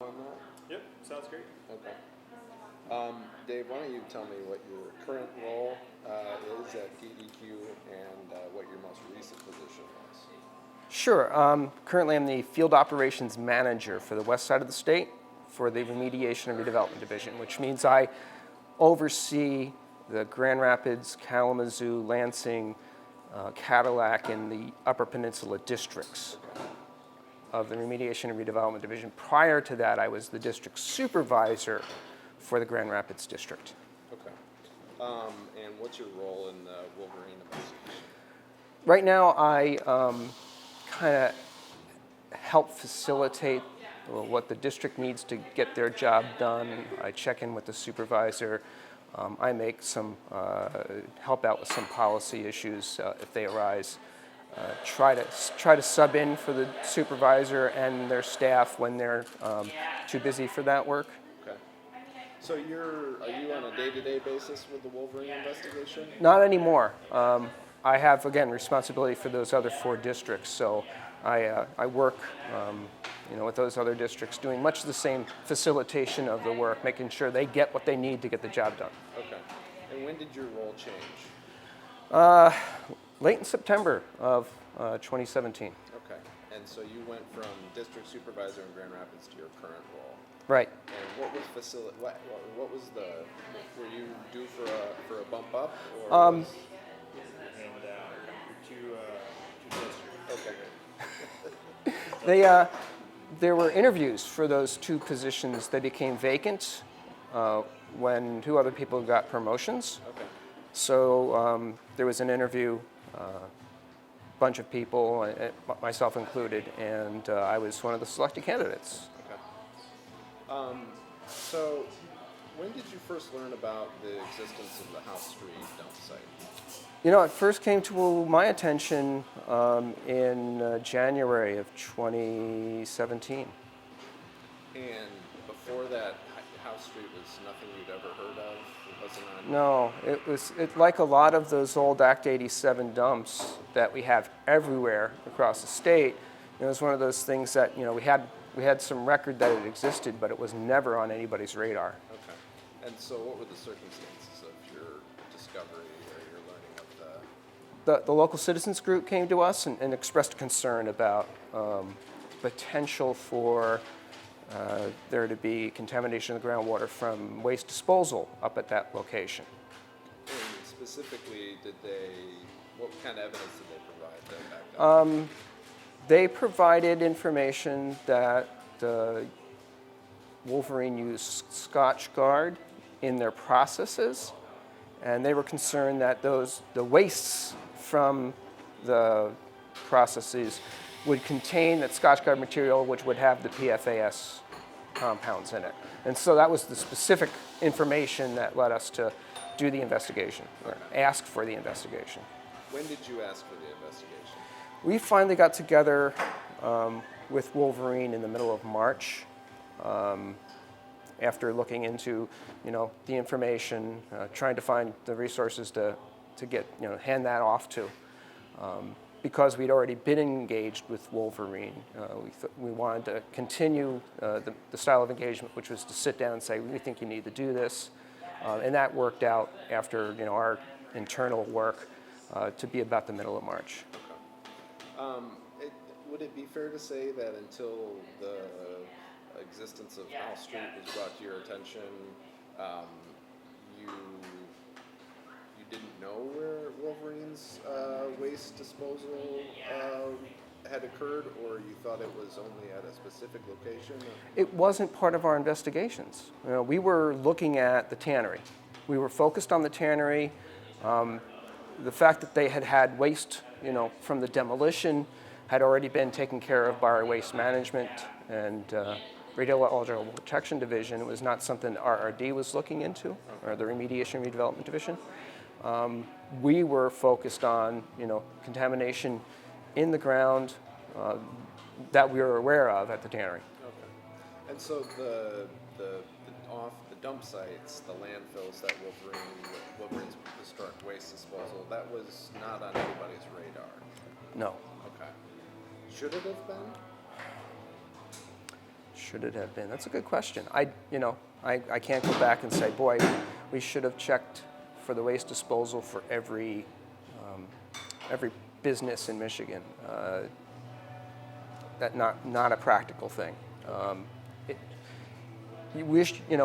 On that? Yep, sounds great. Okay. Dave, why don't you tell me what your current role is at PDEQ and what your most recent position was? Sure. Currently, I'm the Field Operations Manager for the west side of the state for the Remediation and Redevelopment Division, which means I oversee the Grand Rapids, Kalamazoo, Lansing, Cadillac, and the Upper Peninsula districts of the Remediation and Redevelopment Division. Prior to that, I was the district supervisor for the Grand Rapids district. Okay. And what's your role in the Wolverine investigation? Right now, I kind of help facilitate what the district needs to get their job done. I check in with the supervisor. I make some help out with some policy issues if they arise. Try to sub in for the supervisor and their staff when they're too busy for that work. Okay. So are you on a day-to-day basis with the Wolverine investigation? Not anymore. I have, again, responsibility for those other 4 districts, so I work with those other districts, doing much the same facilitation of the work, making sure they get what they need to get the job done. Okay. And when did your role change? Late in September of 2017. Okay. And so you went from district supervisor in Grand Rapids to your current role. Right. And what was what was were you due for a bump up or And two districts. okay. There were interviews for those 2 positions that became vacant when 2 other people got promotions. Okay. So there was an interview, bunch of people, myself included, and I was one of the selected candidates. Okay. So when did you first learn about the existence of the House Street dump site? It first came to my attention in January of 2017. And before that, House Street was nothing you'd ever heard of? It wasn't on... No, it was like a lot of those old Act 87 dumps that we have everywhere across the state. It was one of those things that we had some record that it existed, but it was never on anybody's radar. Okay. And so what were the circumstances of your discovery or your learning of The local citizens group came to us and expressed concern about potential for there to be contamination of the groundwater from waste disposal up at that location. And specifically, what kind of evidence did they provide back then? They provided information that Wolverine used Scotch Guard in their processes, and they were concerned that the wastes from the processes would contain that Scotch Guard material, which would have the PFAS compounds in it. And so that was the specific information that led us to do the investigation, or ask for the investigation. When did you ask for the investigation? We finally got together with Wolverine in the middle of March after looking into, the information, trying to find the resources to get, hand that off to. Because we'd already been engaged with Wolverine, we wanted to continue the style of engagement, which was to sit down and say, we think you need to do this. And that worked out after, our internal work to be about the middle of March. Okay. Would it be fair to say that until the existence of House Street was brought to your attention, you didn't know where Wolverine's waste disposal had occurred, or you thought it was only at a specific location? It wasn't part of our investigations. We were looking at the tannery. We were focused on the tannery. The fact that they had had waste, from the demolition had already been taken care of by our waste management and radiological protection division. It was not something RRD was looking into, or the Remediation and Redevelopment Division. We were focused on, contamination in the ground that we were aware of at the tannery. Okay. And so the dump sites, the landfills that Wolverine's historic waste disposal, that was not on anybody's radar? No. Okay. Should it have been? should it have been? That's a good question. I can't go back and say, boy, we should have checked for the waste disposal for every business in Michigan. That not a practical thing. You wish, in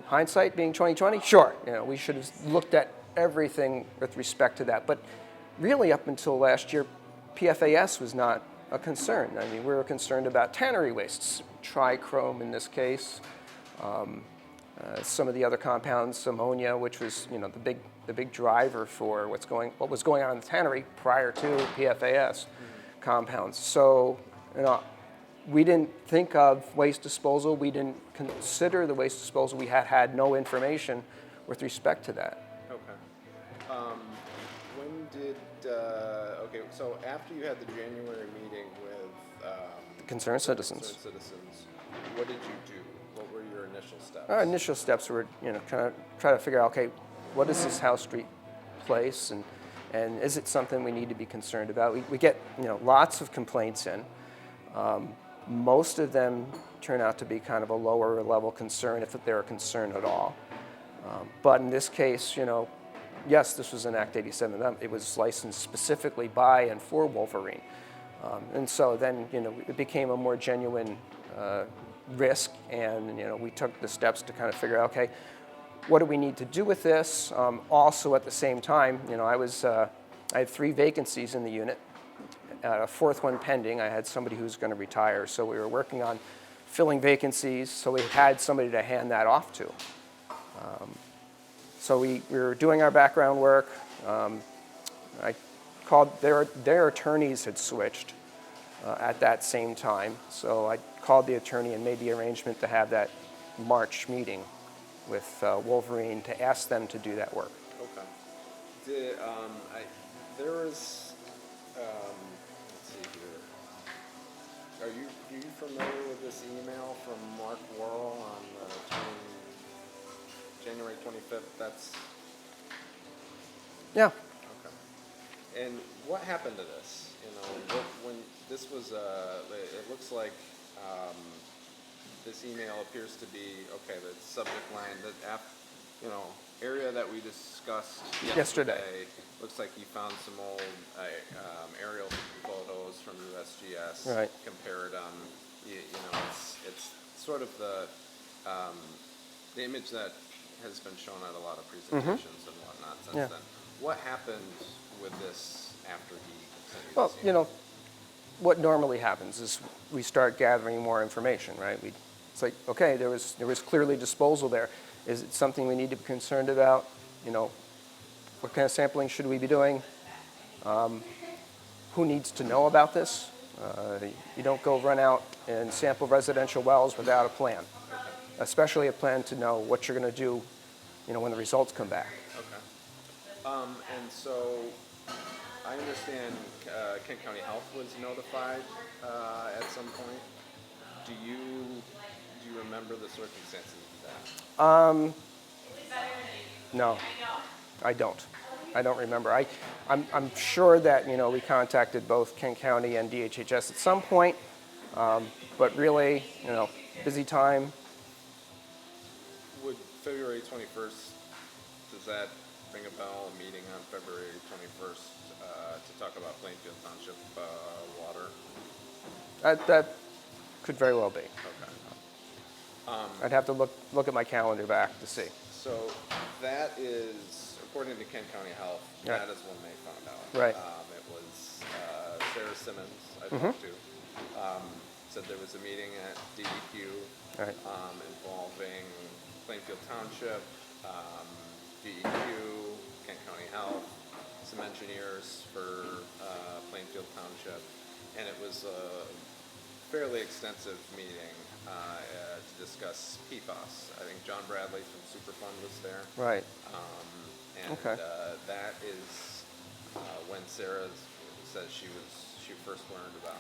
hindsight being 2020, sure, we should have looked at everything with respect to that. But really, up until last year, PFAS was not a concern. I mean, we were concerned about tannery wastes, trichrome in this case, some of the other compounds, ammonia, which was the big driver for what was going on in the tannery prior to PFAS compounds. So we didn't think of waste disposal. We didn't consider the waste disposal. We had no information with respect to that. Okay. When did so after you had the January meeting with Concerned citizens, what did you do? What were your initial steps? Our initial steps were, try to figure out, okay, what is this House Street place, and is it something we need to be concerned about? We get, lots of complaints in. Most of them turn out to be kind of a lower level concern, if they're a concern at all. But in this case, yes, this was an Act 87. It was licensed specifically by and for Wolverine. And so then, it became a more genuine risk, and, we took the steps to kind of figure out, okay, what do we need to do with this? Also, at the same time, I had 3 vacancies in the unit, a 4th one pending. I had somebody who's going to retire, so we were working on filling vacancies, so we had somebody to hand that off to. So we were doing our background work. I called, their attorneys had switched at that same time, so I called the attorney and made the arrangement to have that March meeting with Wolverine to ask them to do that work. Okay. There was, let's see here. Are you familiar with this email from Mark Worrell on January 25th? That's... Yeah. Okay. And what happened to this? When this was, it looks like this email appears to be, okay, the subject line, area that we discussed yesterday. Looks like you found some old aerial photos from USGS. Right. Compared, it's sort of the image that has been shown at a lot of presentations and whatnot since then. What happened with this after he continued? Well, what normally happens is we start gathering more information, right? It's like, okay, there was clearly disposal there. Is it something we need to be concerned about? What kind of sampling should we be doing? Who needs to know about this? You don't go run out and sample residential wells without a plan, especially a plan to know what you're going to do, when the results come back. Okay. And so I understand Kent County Health was notified at some point. Do you remember the circumstances of that? No, I don't. I don't remember. I'm sure that we contacted both Kent County and DHHS at some point, but really, busy time. Would February 21st, does that ring a bell? A meeting on February 21st to talk about Plainfield Township water? That could very well be. Okay. I'd have to look at my calendar back to see. So that is, according to Kent County Health, that is when they found out. Right. It was Sarah Simmons I talked to. Said there was a meeting at DEQ involving Plainfield Township, DEQ, Kent County Health, some engineers for Plainfield Township, and it was a fairly extensive meeting to discuss PFAS. I think John Bradley from Superfund was there. Right. That is when Sarah says she first learned about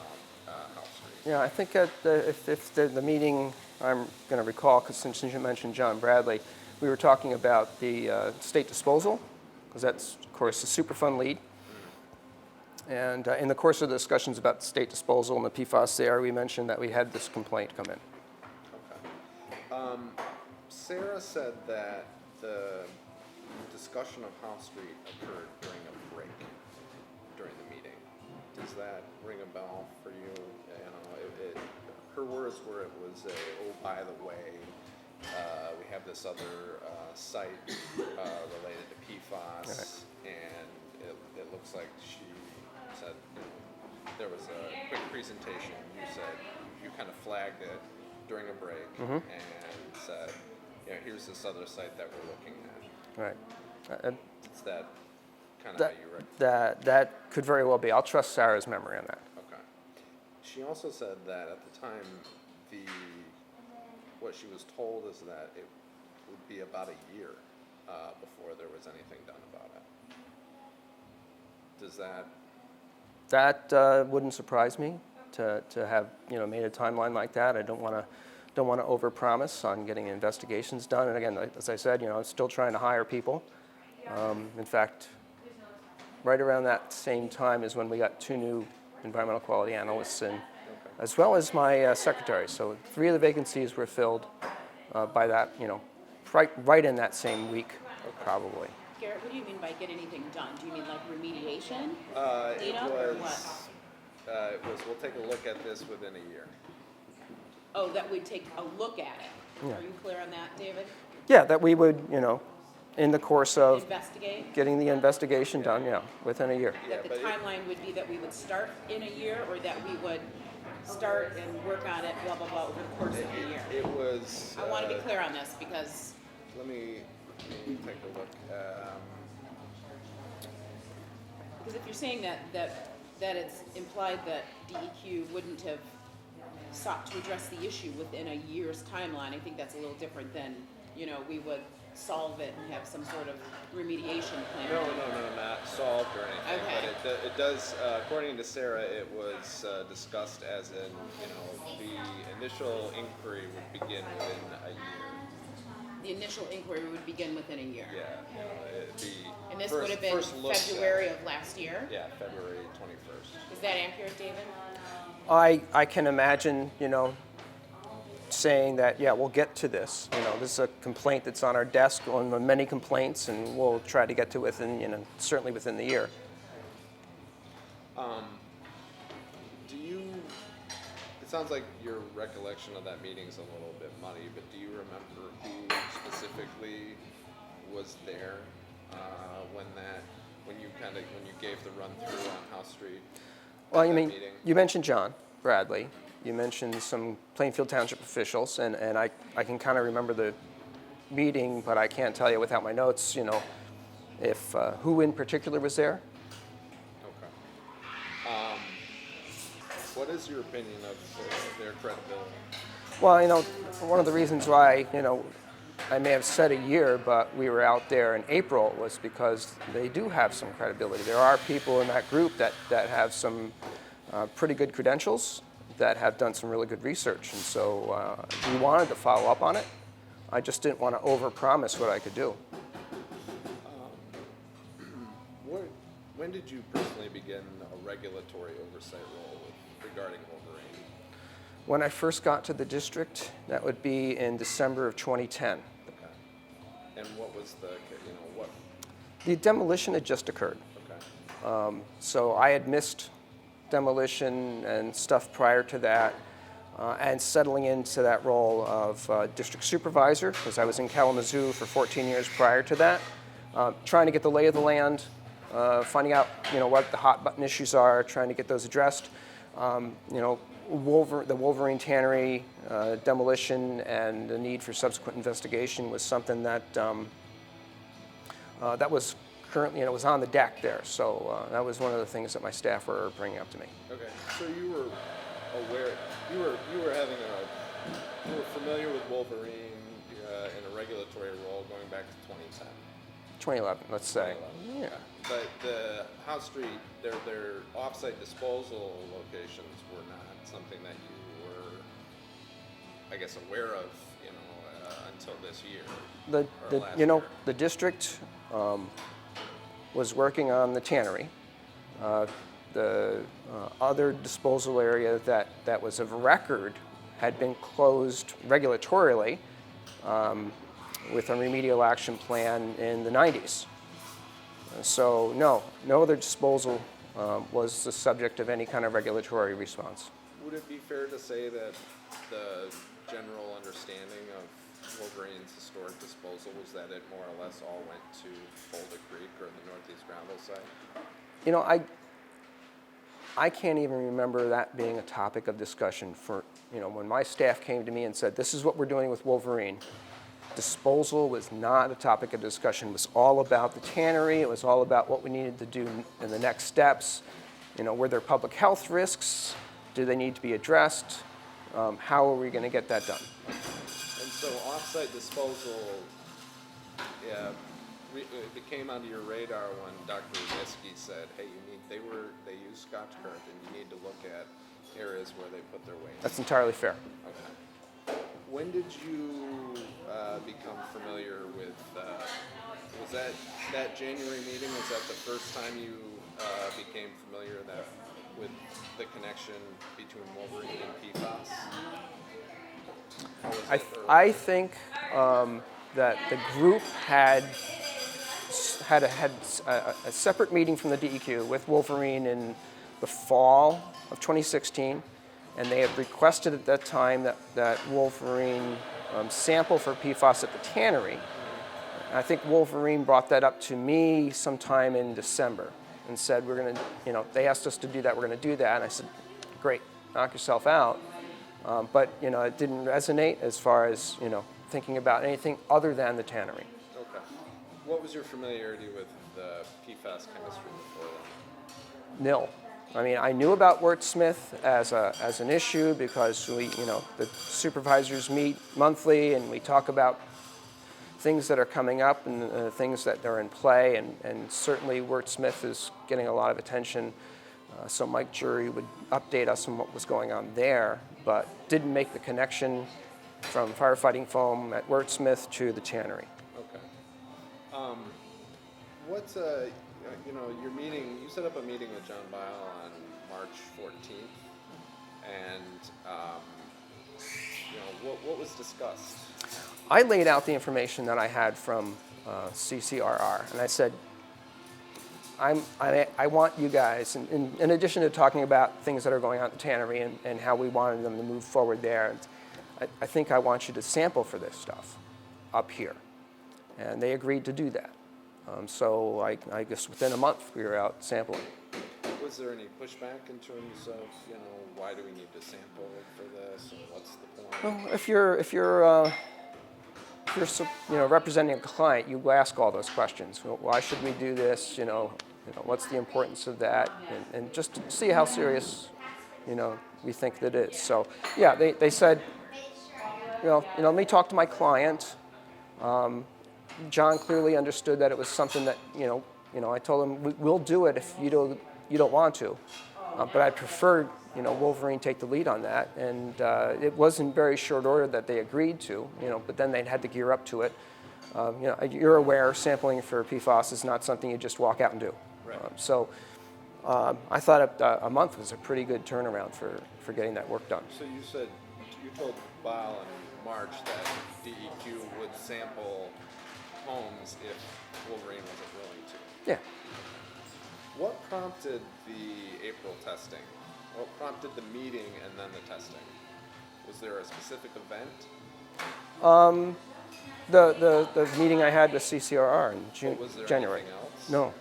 House Street. Yeah, I think if the meeting I'm going to recall, because since you mentioned John Bradley, we were talking about the state disposal, because that's, of course, the Superfund lead. And in the course of the discussions about state disposal and the PFAS there, we mentioned that we had this complaint come in. Sarah said that the discussion of House Street occurred during a break during the meeting. Does that ring a bell for you? You know, her words were it was a, oh, by the way, we have this other site related to PFAS, right. And it looks like she said, you know, there was a quick presentation. You said you kind of flagged it during a break, mm-hmm. and said, you know, here's this other site that we're looking at. Right. Is that kind of how you reckon? That could very well be. I'll trust Sarah's memory on that. Okay. She also said that at the time, what she was told is that it would be about a year before there was anything done about it. Does that? That wouldn't surprise me to have, you know, made a timeline like that. I don't want to overpromise on getting investigations done. And again, as I said, you know, I'm still trying to hire people. In fact, right around that same time is when we got 2 new environmental quality analysts in, as well as my secretary. So 3 of the vacancies were filled by that, you know, right in that same week, probably. Garret, what do you mean by get anything done? Do you mean like remediation? It was, we'll take a look at this within a year. Oh, that we'd take a look at it. Yeah. Are you clear on that, David? Yeah, that we would, you know, in the course of investigate? Getting the investigation done, yeah, within a year. That the timeline would be that we would start in a year, or that we would start and work on it, blah, blah, blah, over the course of the year? It was... I want to be clear on this, because... Let me take a look. Because if you're saying that it's implied that DEQ wouldn't have sought to address the issue within a year's timeline, I think that's a little different than, you know, we would solve it and have some sort of remediation plan. No, not solved or anything. Okay. But it does, according to Sarah, it was discussed as in, you know, the initial inquiry would begin within a year. The initial inquiry would begin within a year. Yeah, it'd be. And this would have been February of last year? Yeah, February 21st. Is that accurate, David? I can imagine, you know, saying that, yeah, we'll get to this. You know, this is a complaint that's on our desk, on the many complaints, and we'll try to get to it within, you know, certainly within the year. It sounds like your recollection of that meeting is a little bit muddy, but do you remember who specifically was there when you gave the run through on House Street? Well, you mentioned John Bradley. You mentioned some Plainfield Township officials, and I can kind of remember the meeting, but I can't tell you without my notes, you know, if who in particular was there. Okay. What is your opinion of their credibility? Well, you know, one of the reasons why, you know, I may have said a year, but we were out there in April was because they do have some credibility. There are people in that group that have some pretty good credentials, that have done some really good research, and so we wanted to follow up on it. I just didn't want to overpromise what I could do. When did you personally begin a regulatory oversight role regarding Wolverine? When I first got to the district, that would be in December of 2010. Okay. And what was what? The demolition had just occurred. Okay. So I had missed demolition and stuff prior to that, and settling into that role of district supervisor, because I was in Kalamazoo for 14 years prior to that, trying to get the lay of the land, finding out, you know, what the hot button issues are, trying to get those addressed. You know, the Wolverine Tannery demolition and the need for subsequent investigation was something that that was currently, you know, was on the deck there. So that was one of the things that my staff were bringing up to me. Okay, so you were aware, you were familiar with Wolverine in a regulatory role going back to 2010. 2011, let's say. 2011. Yeah. But the House Street, their off-site disposal locations were not something that you were, I guess, aware of, you know, until this year. The district was working on the tannery. The other disposal area that was of record had been closed regulatorily with a remedial action plan in the 90s. So no other disposal was the subject of any kind of regulatory response. Would it be fair to say that the general understanding of Wolverine's historic disposal was that it more or less all went to Boulder Creek or the Northeast Gravel site? You know, I can't even remember that being a topic of discussion for, when my staff came to me and said, this is what we're doing with Wolverine. Disposal was not a topic of discussion. It was all about the tannery. It was all about what we needed to do in the next steps. Were there public health risks? Do they need to be addressed? How are we going to get that done? And so off-site disposal, it came onto your radar when Dr. Miskey said, hey, they use Scotch Current and you need to look at areas where they put their waste. That's entirely fair. Okay. When did you become familiar with, was that January meeting, was that the first time you became familiar with the connection between Wolverine and PFAS? I think that the group had a separate meeting from the DEQ with Wolverine in the fall of 2016, and they had requested at that time that Wolverine sample for PFAS at the tannery. And I think Wolverine brought that up to me sometime in December and said, we're going to, they asked us to do that, we're going to do that. And I said, great, knock yourself out. But, it didn't resonate as far as, thinking about anything other than the tannery. Okay. What was your familiarity with the PFAS chemistry before that? Nil. I mean, I knew about Wurtsmith as an issue because the supervisors meet monthly and we talk about things that are coming up and things that are in play, and certainly Wurtsmith is getting a lot of attention. So Mike Jury would update us on what was going on there, but didn't make the connection from firefighting foam at Wurtsmith to the tannery. Okay. What's your meeting? You set up a meeting with John Bile on March 14th, and what was discussed? I laid out the information that I had from CCRR, and I said, I want you guys, in addition to talking about things that are going on at the tannery and how we wanted them to move forward there, I think I want you to sample for this stuff up here. And they agreed to do that. So I guess within a month we were out sampling. Was there any pushback in terms of, why do we need to sample for this, and what's the point? Well, if you're representing a client, you ask all those questions. Why should we do this? What's the importance of that? And just to see how serious, we think that is. So yeah, they said, let me talk to my client. John clearly understood that it was something that, I told him, we'll do it if you don't want to. But I preferred, Wolverine take the lead on that. And it was in very short order that they agreed to, but then they had to gear up to it. You're aware sampling for PFAS is not something you just walk out and do. Right. I thought a month was a pretty good turnaround for getting that work done. So you told Bile in March that DEQ would sample homes if Wolverine wasn't willing to. Yeah. What prompted the April testing? What prompted the meeting and then the testing? Was there a specific event? The meeting I had with CCRR in Was there January. anything else? No.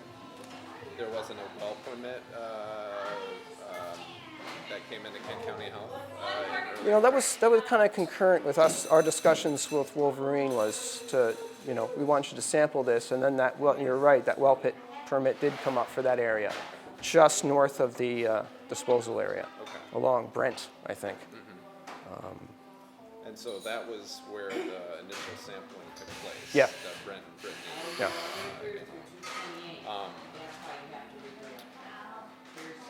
There wasn't a well permit that came into Kent County Health? That was kind of concurrent with us. Our discussions with Wolverine was to, we want you to sample this, and then you're right, that well pit permit did come up for that area, just north of the disposal area, Okay. along Brent, I think. And so that was where the initial sampling took place? Yeah. The Brent and Brittany. Yeah.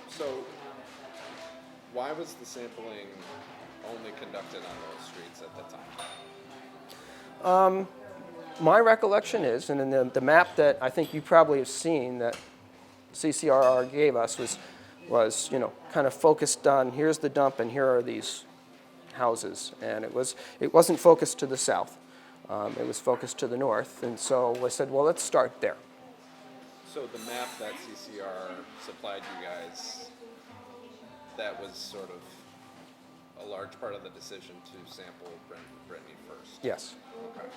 So why was the sampling only conducted on those streets at the time? My recollection is, and in the map that I think you probably have seen that CCRR gave us was kind of focused on here's the dump and here are these houses, and it wasn't focused to the south. It was focused to the north, and so I said, well, let's start there. So the map that CCR supplied you guys, that was sort of a large part of the decision to sample Brittany first? Yes. Okay.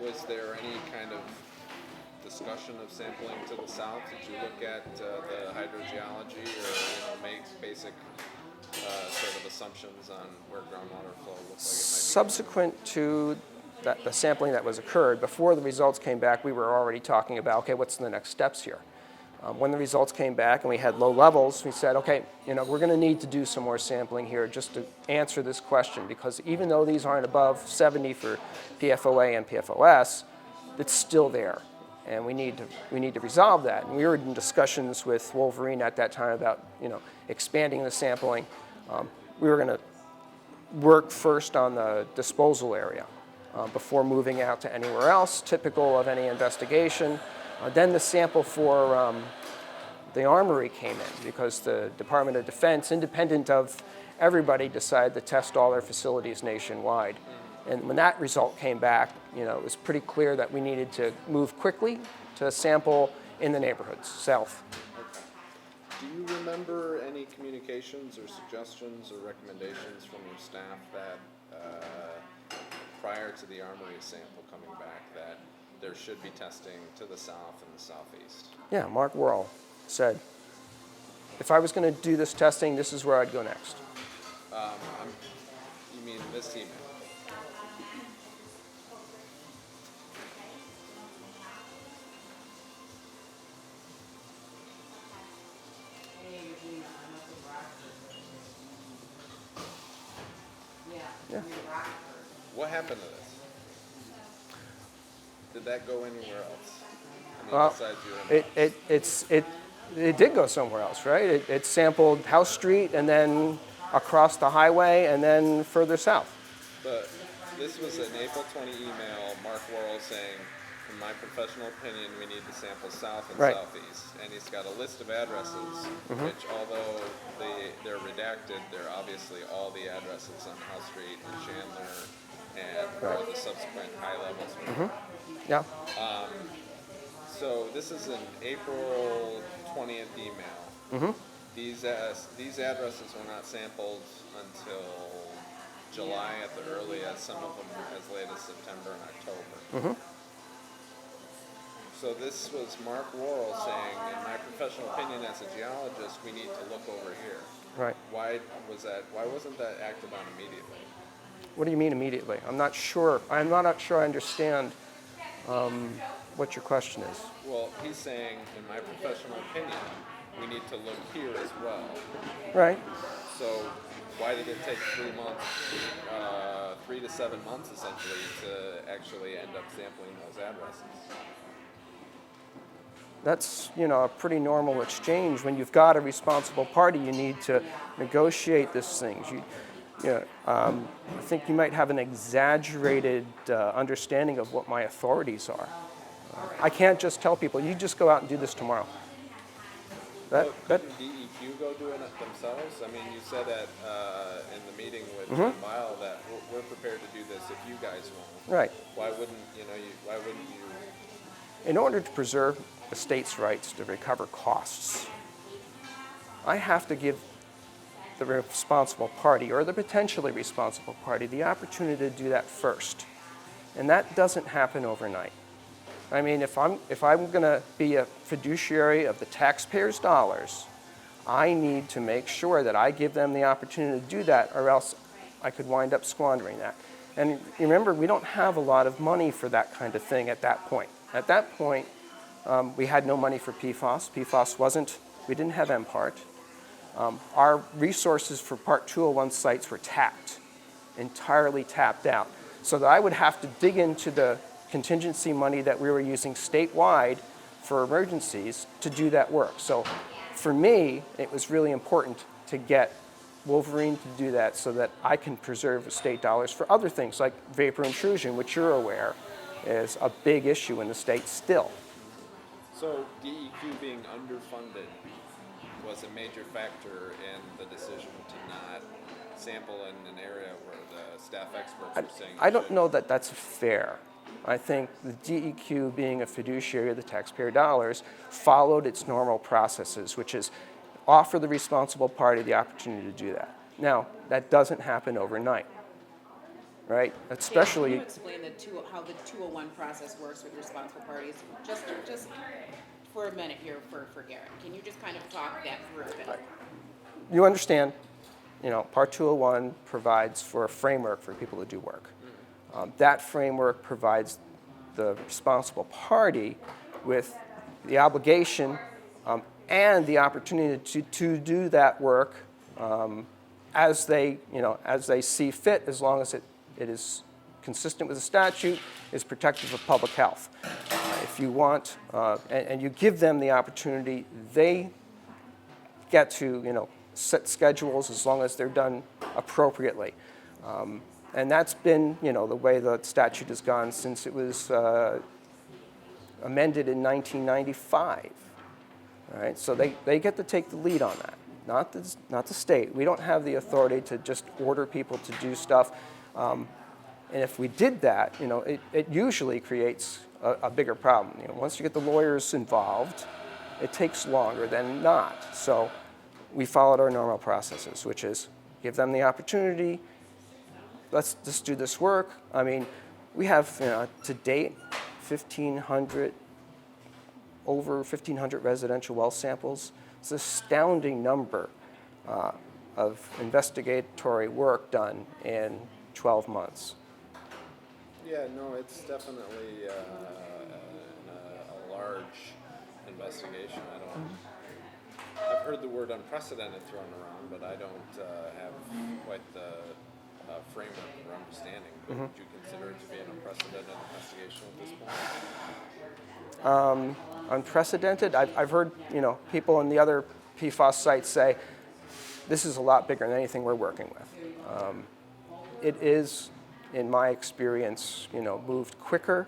Was there any kind of discussion of sampling to the south? Did you look at the hydrogeology or make basic sort of assumptions on where groundwater flow looks like it might be? Subsequent to the sampling that was occurred, before the results came back, we were already talking about, okay, what's the next steps here? When the results came back and we had low levels, we said, okay, we're going to need to do some more sampling here just to answer this question, because even though these aren't above 70 for PFOA and PFOS, it's still there, and we need to resolve that. And we were in discussions with Wolverine at that time about expanding the sampling. We were going to work first on the disposal area before moving out to anywhere else, typical of any investigation. Then the sample for the Armory came in, because the Department of Defense, independent of everybody, decided to test all their facilities nationwide. And when that result came back, it was pretty clear that we needed to move quickly to sample in the neighborhoods, south. Do you remember any communications or suggestions or recommendations from your staff that prior to the Armory sample coming back that there should be testing to the south and the southeast? Yeah, Mark Worrell said, if I was going to do this testing, this is where I'd go next. You mean this email? Yeah. What happened to this? Did that go anywhere else? Well, besides your it did go somewhere else, right? It sampled House Street and then across the highway and then further south. But this was an April 20 email, Mark Worrell saying, in my professional opinion, we need to sample south and southeast. And he's got a list of addresses, which although they're redacted, they're obviously all the addresses on House Street and Chandler and where the subsequent high levels were. Yeah. So this is an April 20th email. These addresses were not sampled until July at the earliest, some of them as late as September and October. So this was Mark Worrell saying, in my professional opinion as a geologist, we need to look over here. Right. Why wasn't that acted on immediately? What do you mean immediately? I'm not sure I understand what your question is. Well, he's saying, in my professional opinion, we need to look here as well. Right. So why did it take 3 months, 3 to 7 months essentially, to actually end up sampling those addresses? That's, a pretty normal exchange. When you've got a responsible party, you need to negotiate these things. I think you might have an exaggerated understanding of what my authorities are. I can't just tell people, you just go out and do this tomorrow. Couldn't DEQ go do it themselves? I mean, you said that in the meeting with Jim Bile that we're prepared to do this if you guys won't. Right. Why wouldn't you? In order to preserve the state's rights to recover costs, I have to give the responsible party or the potentially responsible party the opportunity to do that first. And that doesn't happen overnight. I mean, if I'm going to be a fiduciary of the taxpayers' dollars, I need to make sure that I give them the opportunity to do that, or else I could wind up squandering that. And remember, we don't have a lot of money for that kind of thing at that point. At that point, we had no money for PFAS. We didn't have MPART. Our resources for Part 201 sites were entirely tapped out. So that I would have to dig into the contingency money that we were using statewide for emergencies to do that work. So for me, it was really important to get Wolverine to do that so that I can preserve the state dollars for other things like vapor intrusion, which you're aware is a big issue in the state still. So DEQ being underfunded was a major factor in the decision to not sample in an area where the staff experts are saying. I don't know that that's fair. I think the DEQ, being a fiduciary of the taxpayer dollars, followed its normal processes, which is offer the responsible party the opportunity to do that. Now, that doesn't happen overnight, right? Especially. Can you explain how the 201 process works with responsible parties? Just for a minute here for Garret. Can you just kind of talk that through a bit? You understand, Part 201 provides for a framework for people to do work. That framework provides the responsible party with the obligation and the opportunity to do that work as they see fit, as long as it is consistent with the statute, is protective of public health. If you want, and you give them the opportunity, they get to set schedules as long as they're done appropriately. And that's been, the way the statute has gone since it was amended in 1995. All right, so they get to take the lead on that, not the state. We don't have the authority to just order people to do stuff. And if we did that, it usually creates a bigger problem. Once you get the lawyers involved, it takes longer than not. So we followed our normal processes, which is give them the opportunity. Let's just do this work. I mean, we have, to date, over 1,500 residential well samples. It's an astounding number of investigatory work done in 12 months. Yeah, no, it's definitely a large investigation. I've heard the word unprecedented thrown around, but I don't have quite the framework or understanding. But would you consider it to be an unprecedented investigation at this point? Unprecedented? I've heard, people in the other PFAS sites say, this is a lot bigger than anything we're working with. It is, in my experience, moved quicker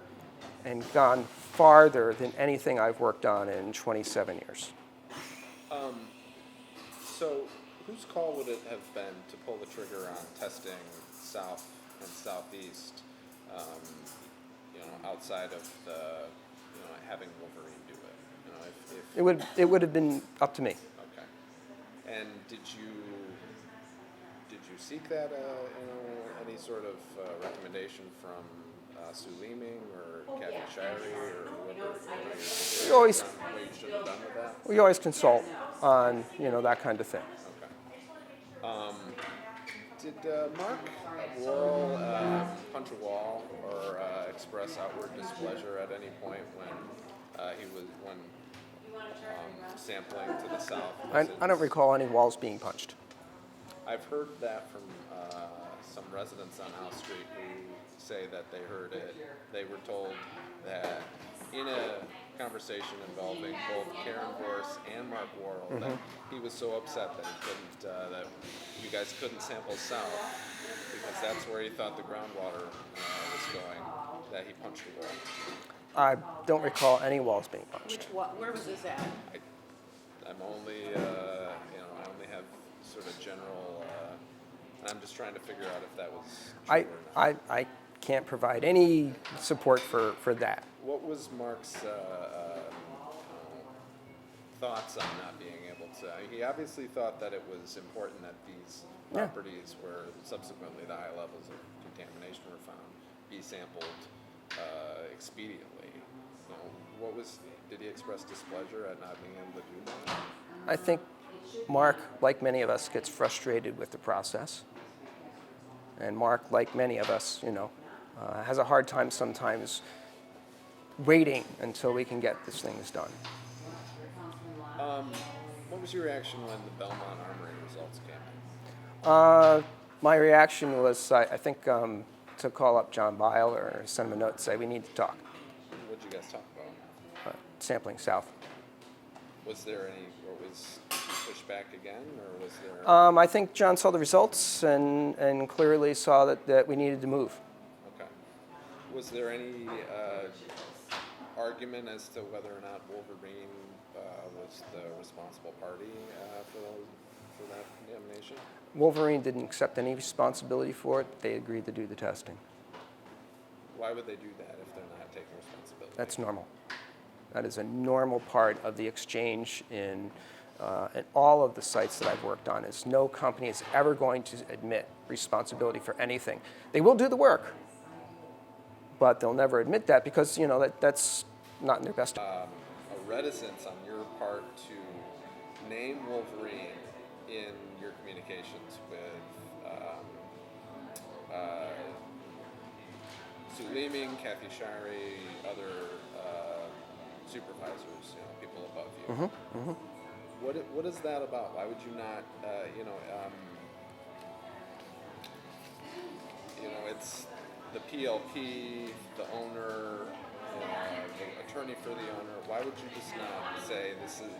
and gone farther than anything I've worked on in 27 years. So whose call would it have been to pull the trigger on testing south and southeast, outside of the, having Wolverine do it? It would have been up to me. Okay. And did you seek that, any sort of recommendation from Sue Leeming or Kathy Shirey or whoever? We always what you should have done with that? We always consult on that kind of thing. Okay. Did Mark Worrell punch a wall or express outward displeasure at any point when sampling to the south? I don't recall any walls being punched. I've heard that from some residents on House Street who say that they heard it. They were told that in a conversation involving both Karen Vorse and Mark Worrell, that he was so upset that he couldn't, that you guys couldn't sample south because that's where he thought the groundwater was going, that he punched a wall. I don't recall any walls being punched. Where was this at? I'm only, I only have sort of general, I'm just trying to figure out if that was true or not. I can't provide any support for that. What was Mark's thoughts on not being able to? He obviously thought that it was important that these properties where subsequently the high levels of contamination were found be sampled expediently. Did he express displeasure at not being able to do that? I think Mark, like many of us, gets frustrated with the process. And Mark, like many of us, has a hard time sometimes waiting until we can get these things done. What was your reaction when the Belmont Armory results came in? My reaction was, I think, to call up John Bile or send him a note and say, we need to talk. What did you guys talk about? Sampling south. Was there any, did you push back again, or was there? I think John saw the results and clearly saw that we needed to move. Okay. Was there any argument as to whether or not Wolverine was the responsible party for that contamination? Wolverine didn't accept any responsibility for it. They agreed to do the testing. Why would they do that if they're not taking responsibility? That's normal. That is a normal part of the exchange in all of the sites that I've worked on. Is no company is ever going to admit responsibility for anything. They will do the work, but they'll never admit that because that's not in their best. A reticence on your part to name Wolverine in your communications with Sue Leeming, Kathy Shirey, other supervisors, people above you. Mm-hmm. What is that about? Why would you not, it's the PLP, the owner, the attorney for the owner. Why would you just not say this is,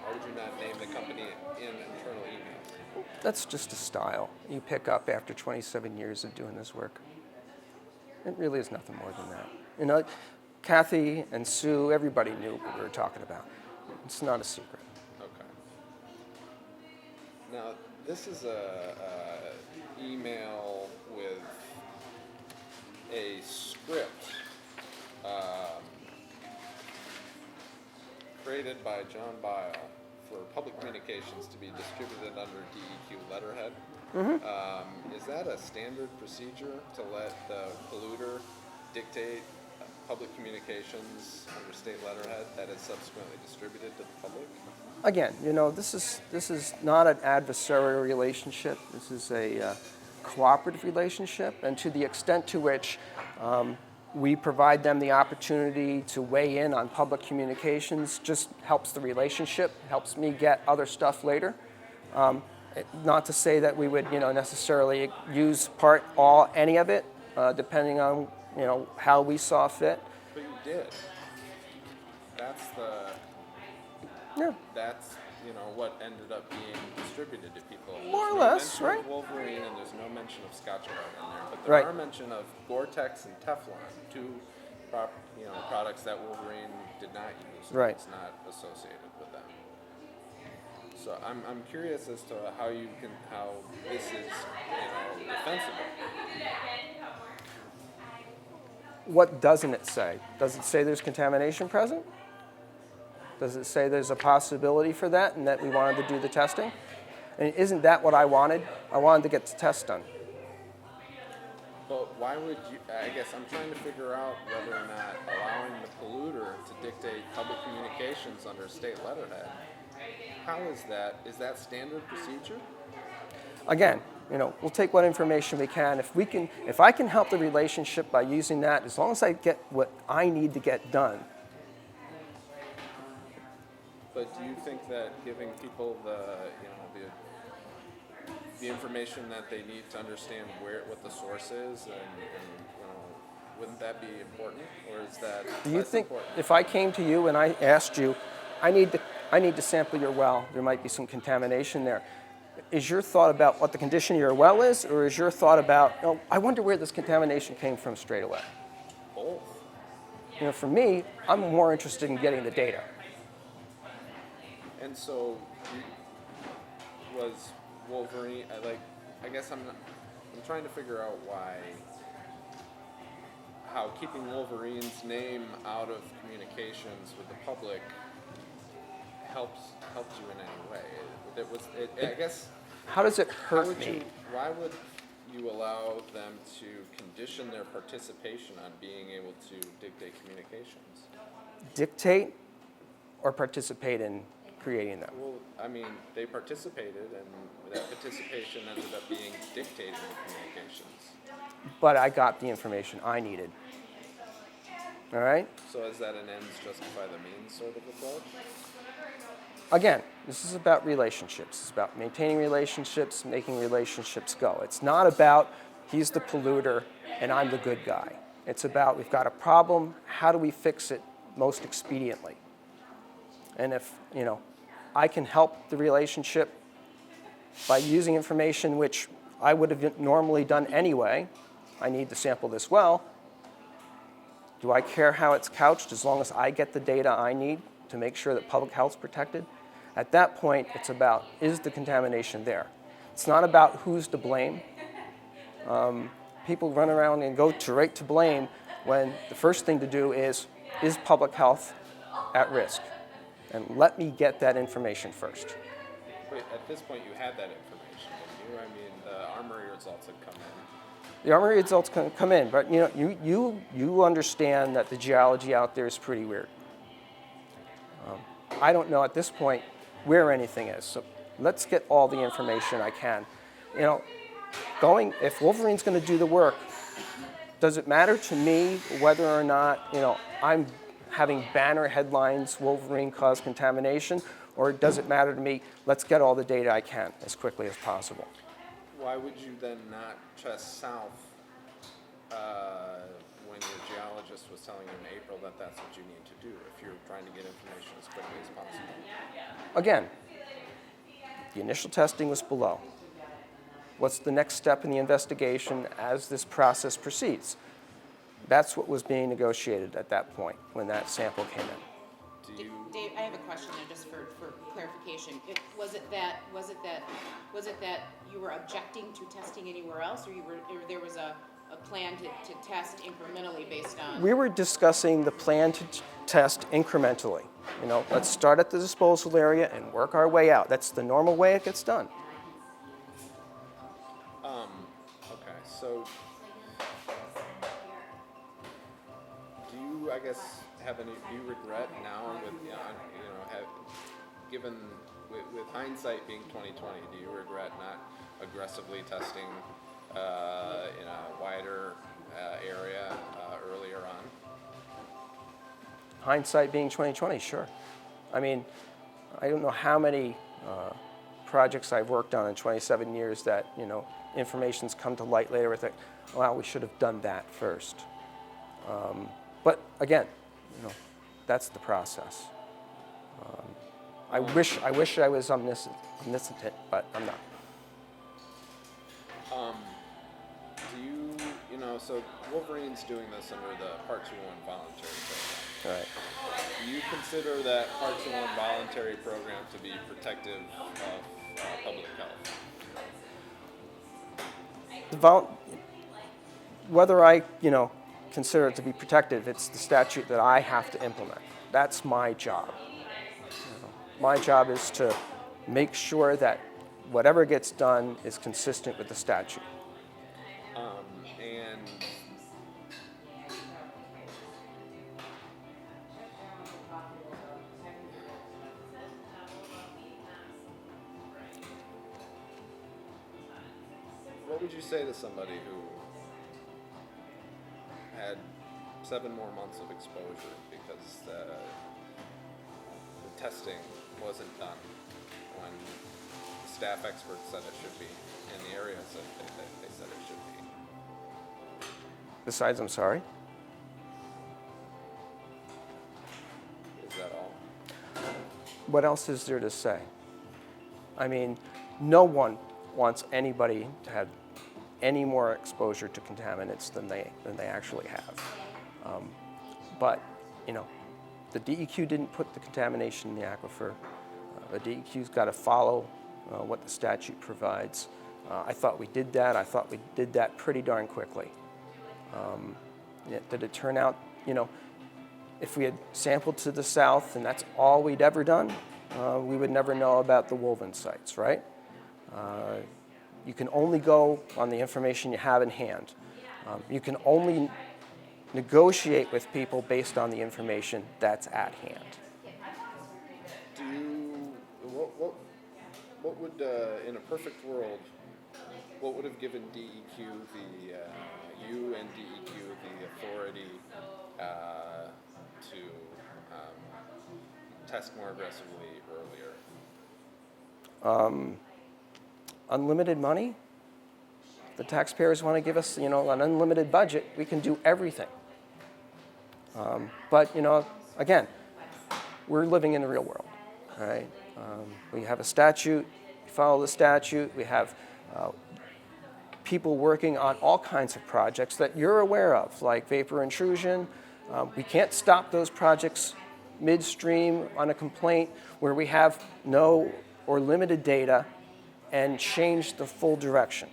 why would you not name the company in internal emails? That's just a style you pick up after 27 years of doing this work. It really is nothing more than that. Kathy and Sue, everybody knew what we were talking about. It's not a secret. Okay. Now, this is a email with a script created by John Bile for public communications to be distributed under DEQ letterhead. Mm-hmm. Is that a standard procedure to let the polluter dictate public communications under state letterhead that is subsequently distributed to the public? Again, this is not an adversarial relationship. This is a cooperative relationship, and to the extent to which we provide them the opportunity to weigh in on public communications, just helps the relationship, helps me get other stuff later. Not to say that we would, necessarily use any of it, depending on, how we saw fit. But you did. That's what ended up being distributed to people. More or less, right? There's no mention of Wolverine and there's no mention of Scotch-Brite in there, but there Right. are mention of Gore-Tex and Teflon, two products that Wolverine did not use. Right. It's not associated with them. So I'm curious as to how this is defensible. What doesn't it say? Does it say there's contamination present? Does it say there's a possibility for that and that we wanted to do the testing? And isn't that what I wanted? I wanted to get the test done. But why would you, I guess I'm trying to figure out whether or not allowing the polluter to dictate public communications under state letterhead, how is that? Is that standard procedure? Again, we'll take what information we can. If I can help the relationship by using that, as long as I get what I need to get done. But do you think that giving people the information that they need to understand what the source is, and wouldn't that be important, or is that? Do you think important? if I came to you and I asked you, I need to sample your well, there might be some contamination there. Is your thought about what the condition of your well is, or is your thought about, I wonder where this contamination came from straight away? Both. For me, I'm more interested in getting the data. And so, was Wolverine? I guess I'm trying to figure out how keeping Wolverine's name out of communications with the public helped you in any way. I guess. How does it hurt me? Why would you allow them to condition their participation on being able to dictate communications? Dictate or participate in creating them? Well, they participated, and that participation ended up being dictated in communications. But I got the information I needed. All right? So is that an ends justify the means sort of approach? Again, this is about relationships. It's about maintaining relationships, making relationships go. It's not about he's the polluter and I'm the good guy. It's about we've got a problem, how do we fix it most expediently? And if, I can help the relationship by using information which I would have normally done anyway, I need to sample this well. Do I care how it's couched as long as I get the data I need to make sure that public health's protected? At that point, it's about, is the contamination there? It's not about who's to blame. People run around and go right to blame when the first thing to do is public health at risk? And let me get that information first. Wait, at this point you had that information, didn't you? I mean, the armory results had come in. The armory results come in, but you understand that the geology out there is pretty weird. I don't know at this point where anything is, so let's get all the information I can. If Wolverine's going to do the work, does it matter to me whether or not I'm having banner headlines, Wolverine caused contamination, or does it matter to me, let's get all the data I can as quickly as possible? Why would you then not test south when your geologist was telling you in April that that's what you need to do if you're trying to get information as quickly as possible? Again, the initial testing was below. What's the next step in the investigation as this process proceeds? That's what was being negotiated at that point when that sample came in. Dave, I have a question there just for clarification. Was it that you were objecting to testing anywhere else, or there was a plan to test incrementally based on? We were discussing the plan to test incrementally. Let's start at the disposal area and work our way out. That's the normal way it gets done. Okay, so do you, I guess, do you regret now with hindsight being 2020, do you regret not aggressively testing in a wider area earlier on? Hindsight being 2020, sure. I mean, I don't know how many projects I've worked on in 27 years that, information's come to light later with it, wow, we should have done that first. But again, that's the process. I wish I was omniscient, but I'm not. So Wolverine's doing this under the Part 2-1 voluntary program. Right. Do you consider that Part 2-1 voluntary program to be protective of public health? Whether I, consider it to be protective, it's the statute that I have to implement. That's my job. My job is to make sure that whatever gets done is consistent with the statute. And what would you say to somebody who had 7 more months of exposure because the testing wasn't done when the staff experts said it should be, and the area said they said it should be? Besides, I'm sorry? Is that all? What else is there to say? I mean, no one wants anybody to have any more exposure to contaminants than they actually have. But, the DEQ didn't put the contamination in the aquifer. The DEQ's got to follow what the statute provides. I thought we did that. I thought we did that pretty darn quickly. Did it turn out, if we had sampled to the south and that's all we'd ever done, we would never know about the Wolven sites, right? You can only go on the information you have in hand. You can only negotiate with people based on the information that's at hand. What would, in a perfect world, what would have given DEQ you and DEQ the authority to test more aggressively earlier? Unlimited money. The taxpayers want to give us, an unlimited budget. We can do everything. But, again, we're living in the real world, right? We have a statute. We follow the statute. We have people working on all kinds of projects that you're aware of, like vapor intrusion. We can't stop those projects midstream on a complaint where we have no or limited data and change the full direction.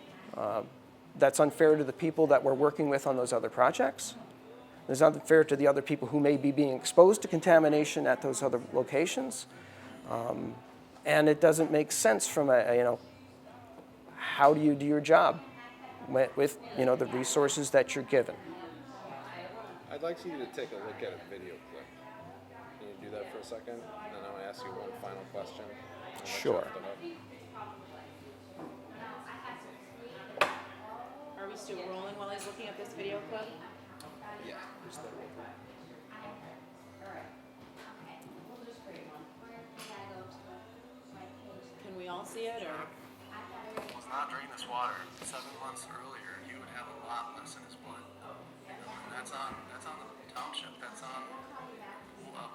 That's unfair to the people that we're working with on those other projects. It's unfair to the other people who may be being exposed to contamination at those other locations. And it doesn't make sense from how do you do your job with the resources that you're given. I'd like you to take a look at a video clip. Can you do that for a second? And then I'm going to ask you one final question. Sure. Are we still rolling while he's looking at this video clip? Yeah. Just that real quick. Can we all see it, or? Was not drain this water 7 months earlier, he would have a lot less in his blood. And that's on the township, that's on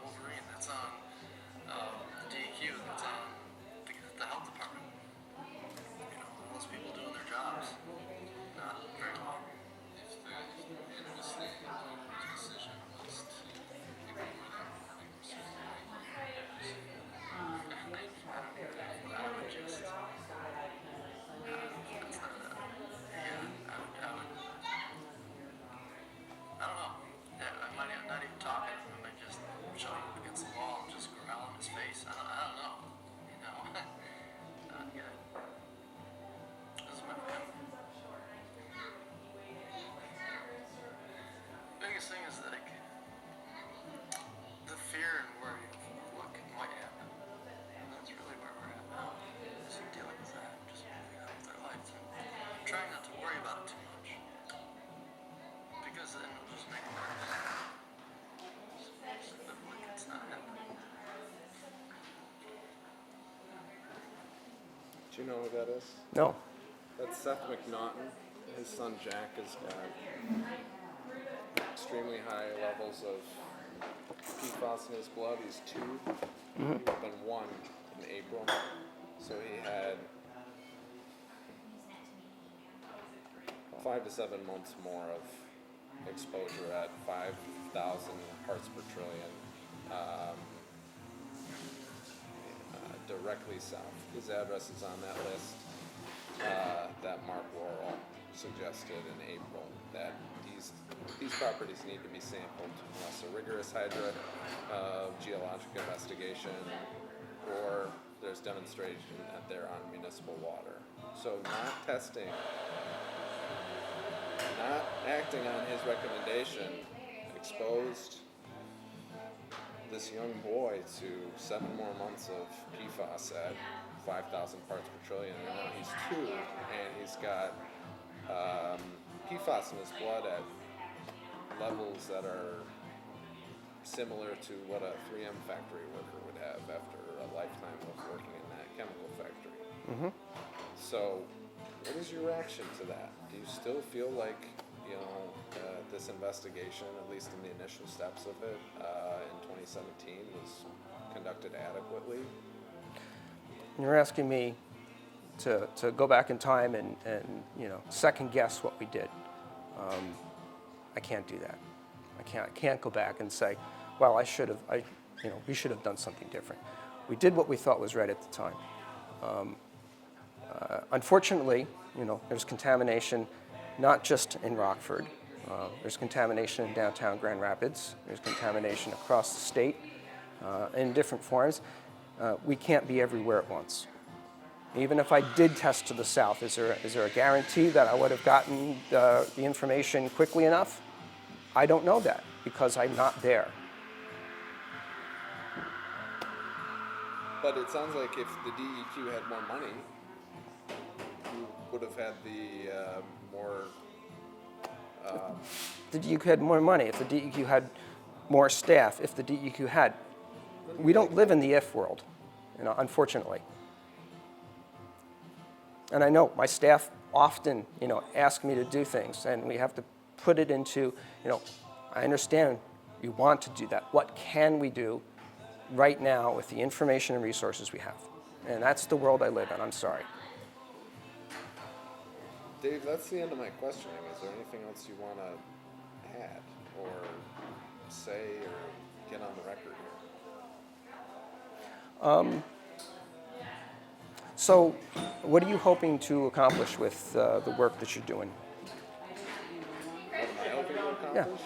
Wolverine, that's on the DEQ, that's on the health department. Those people doing their jobs. Not very well. If the decision was to ignore that warning, I would just. I don't know. Yeah, I might not even talk at him. I might just shove him up against the wall and just growl in his face. I don't know. Not good. This is my family. Biggest thing is like the fear and worry of what might happen. And that's really where we're at now. Just dealing with that. Just moving on with our lives and trying not to worry about it too much. Because then it'll just make it worse. Just live like it's not happening. Do you know who that is? No. That's Seth McNaughton. His son Jack has got extremely high levels of PFAS in his blood. He's 2. He would have been 1 in April. So he had 5 to 7 months more of exposure at 5,000 parts per trillion, directly south. His address is on that list that Mark Laurel suggested in April, that these properties need to be sampled unless a rigorous geologic investigation or there's demonstration that they're on municipal water. So not testing, not acting on his recommendation, exposed this young boy to 7 more months of PFAS at 5,000 parts per trillion, and now he's 2, and he's got PFAS in his blood at levels that are similar to what a 3M factory worker would have after a lifetime of working in that chemical factory. Mm-hmm. So, what is your reaction to that? Do you still feel like, this investigation, at least in the initial steps of it, in 2017, was conducted adequately? You're asking me to go back in time and second guess what we did. I can't do that. I can't go back and say, well, we should have done something different. We did what we thought was right at the time. Unfortunately, there's contamination not just in Rockford. There's contamination in downtown Grand Rapids. There's contamination across the state in different forms. We can't be everywhere at once. Even if I did test to the south, is there a guarantee that I would have gotten the information quickly enough? I don't know that because I'm not there. But it sounds like if the DEQ had more money, you would have had the more... The DEQ had more money, if the DEQ had more staff, if the DEQ had... We don't live in the if world, unfortunately. And I know my staff often, ask me to do things, and we have to put it into, I understand you want to do that. What can we do right now with the information and resources we have? And that's the world I live in. I'm sorry. Dave, that's the end of my questioning. Is there anything else you want to add or say or get on the record here? So what are you hoping to accomplish with the work that you're doing? What am I hoping to accomplish?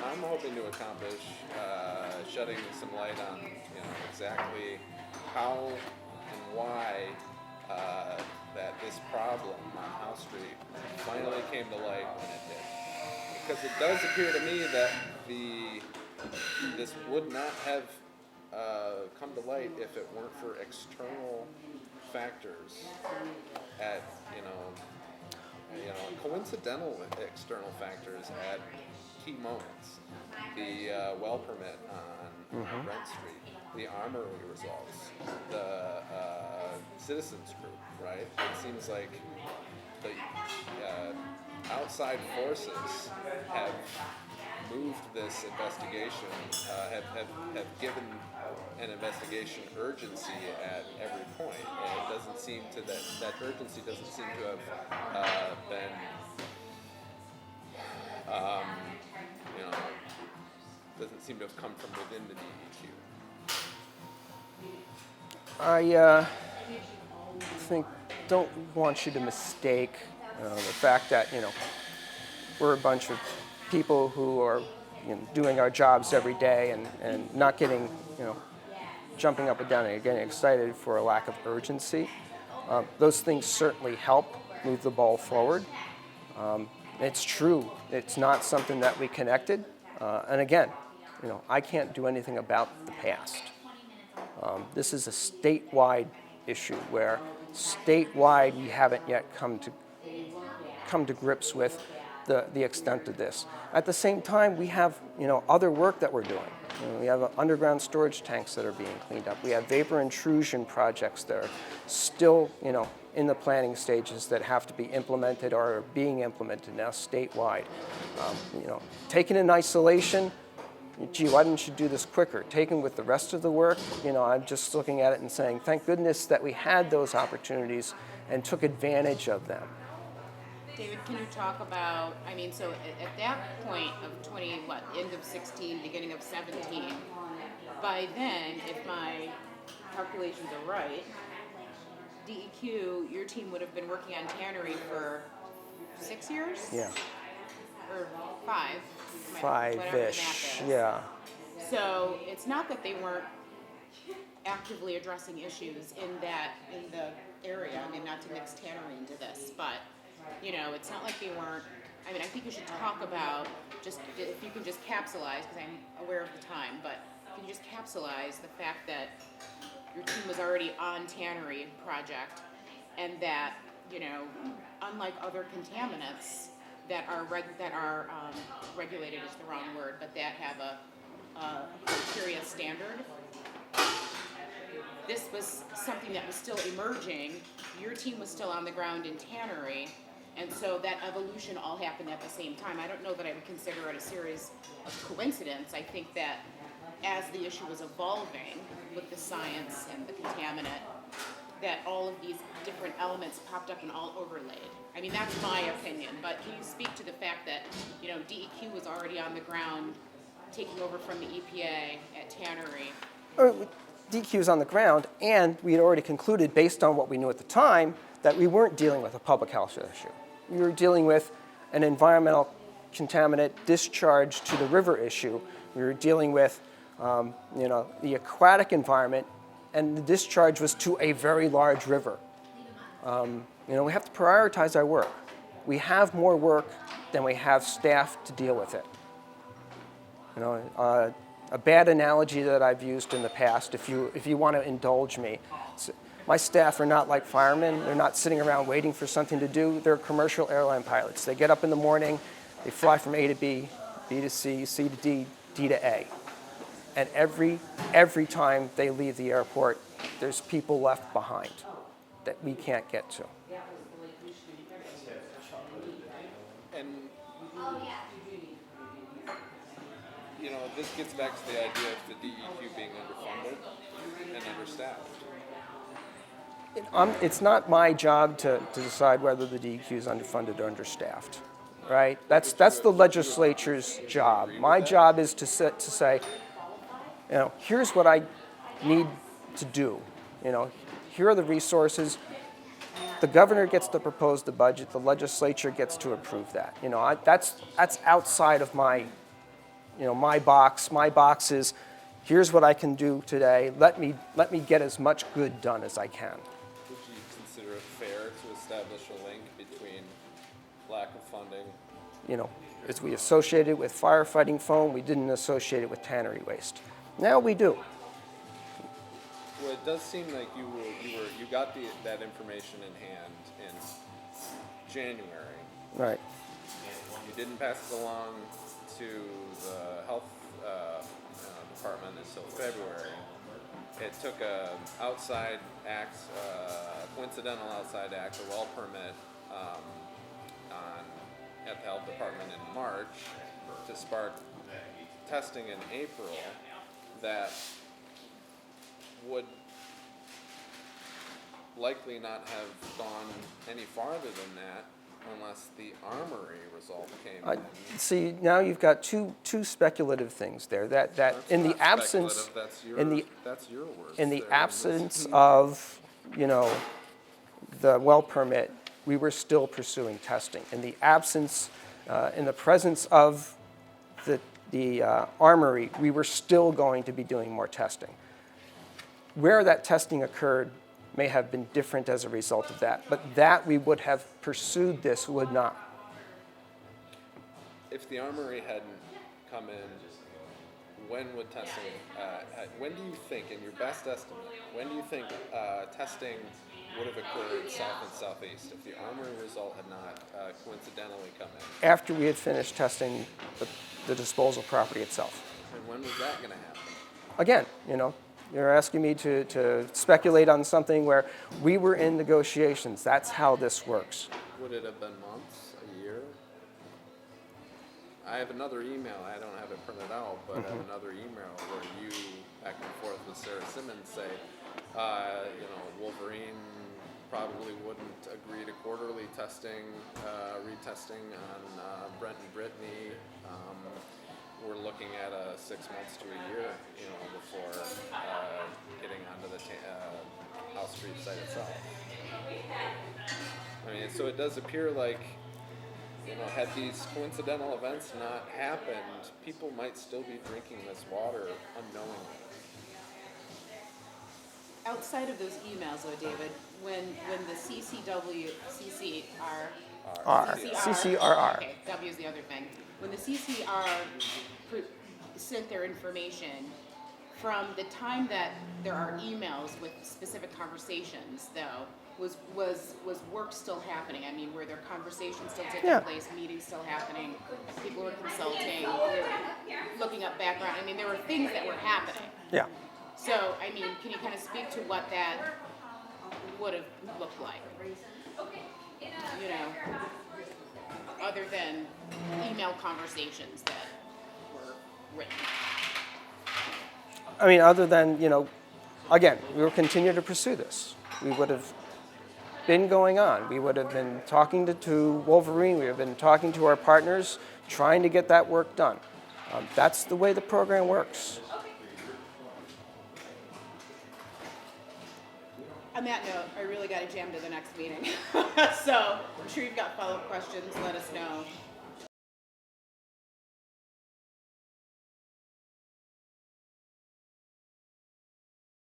I'm hoping to accomplish shedding some light on, exactly how and why that this problem on House Street finally came to light when it did. Because it does appear to me that this would not have come to light if it weren't for external factors at, coincidental external factors at key moments. The well permit on Brent Street, the Armory results, the citizens group, right? It seems like the outside forces have moved this investigation, have given an investigation urgency at every point, and it doesn't seem to that urgency doesn't seem to have been doesn't seem to have come from within the DEQ. I don't want you to mistake the fact that we're a bunch of people who are doing our jobs every day and not getting jumping up and down and getting excited for a lack of urgency. Those things certainly help move the ball forward. It's true, it's not something that we connected. And again, I can't do anything about the past. This is a statewide issue where statewide we haven't yet come to grips with the extent of this. At the same time, we have other work that we're doing. We have underground storage tanks that are being cleaned up. We have vapor intrusion projects that are still in the planning stages that have to be implemented or are being implemented now statewide. Taken in isolation, gee, why didn't you do this quicker? Taken with the rest of the work, I'm just looking at it and saying, thank goodness that we had those opportunities and took advantage of them. David, can you talk about, so at that point of end of 16, beginning of 17, by then, if my calculations are right, DEQ, your team would have been working on tannery for 6 years? Yeah. Or 5? Five-ish, yeah. So it's not that they weren't actively addressing issues in the area. Not to mix tannery into this, but it's not like they weren't. I think you should talk about if you can just capsulize, because I'm aware of the time, but can you just capsulize the fact that your team was already on tannery project, and that unlike other contaminants that are regulated is the wrong word, but that have a criteria standard. This was something that was still emerging. Your team was still on the ground in tannery, and so that evolution all happened at the same time. I don't know that I would consider it a series of coincidence. I think that as the issue was evolving with the science and the contaminant, that all of these different elements popped up and all overlaid. That's my opinion, but can you speak to the fact that, DEQ was already on the ground taking over from the EPA at tannery? DEQ was on the ground, and we had already concluded, based on what we knew at the time, that we weren't dealing with a public health issue. We were dealing with an environmental contaminant discharge to the river issue. We were dealing with, the aquatic environment, and the discharge was to a very large river. We have to prioritize our work. We have more work than we have staff to deal with it. A bad analogy that I've used in the past, if you want to indulge me, my staff are not like firemen. They're not sitting around waiting for something to do. They're commercial airline pilots. They get up in the morning, they fly from A to B, B to C, C to D, D to A. And every time they leave the airport, there's people left behind that we can't get to. And this gets back to the idea of the DEQ being underfunded and understaffed. It's not my job to decide whether the DEQ is underfunded or understaffed, right? That's the legislature's job. My job is to say, here's what I need to do. Here are the resources. The governor gets to propose the budget. The legislature gets to approve that. That's outside of my, my box. My box is, here's what I can do today. Let me get as much good done as I can. Would you consider it fair to establish a link between lack of funding? As we associated with firefighting foam, we didn't associate it with tannery waste. Now we do. Well, it does seem like you got that information in hand in January. Right. You didn't pass it along to the health department until February. It took a outside act, coincidental outside act, a well permit at the health department in March to spark testing in April that would likely not have gone any farther than that unless the armory result came in. See, now you've got two speculative things there. That That's in the not absence speculative, that's your words. in the there. absence of the well permit, we were still pursuing testing. In the absence, in the presence of the armory, we were still going to be doing more testing. Where that testing occurred may have been different as a result of that, but that we would have pursued this would not. If the armory hadn't come in, when would testing, when do you think, in your best estimate, when do you think testing would have occurred south and southeast if the armory result had not coincidentally come in? After we had finished testing the disposal property itself. And when was that going to happen? Again, you're asking me to speculate on something where we were in negotiations. That's how this works. Would it have been months, a year? I have another email, I don't have it printed out, but I have another email where you, back and forth with Sarah Simmons, say, Wolverine probably wouldn't agree to quarterly testing, retesting on Brent and Brittany. We're looking at 6 months to a year, before getting onto the House Street site itself. So it does appear like, had these coincidental events not happened, people might still be drinking this water unknowingly. Outside of those emails, though, David, when the CCRR. Okay, W is the other thing. When the CCR sent their information, from the time that there are emails with specific conversations, though, was work still happening? I mean, were there conversations still taking place, meetings still happening, people were consulting, looking up background? I mean, there were things that were happening. Yeah. So, I mean, can you kind of speak to what that would have looked like? Other than email conversations that were written. I mean, other than, again, we will continue to pursue this. We would have been going on. We would have been talking to Wolverine. We have been talking to our partners, trying to get that work done. That's the way the program works. On that note, I really got to jam to the next meeting. So I'm sure you've got follow-up questions. Let us know.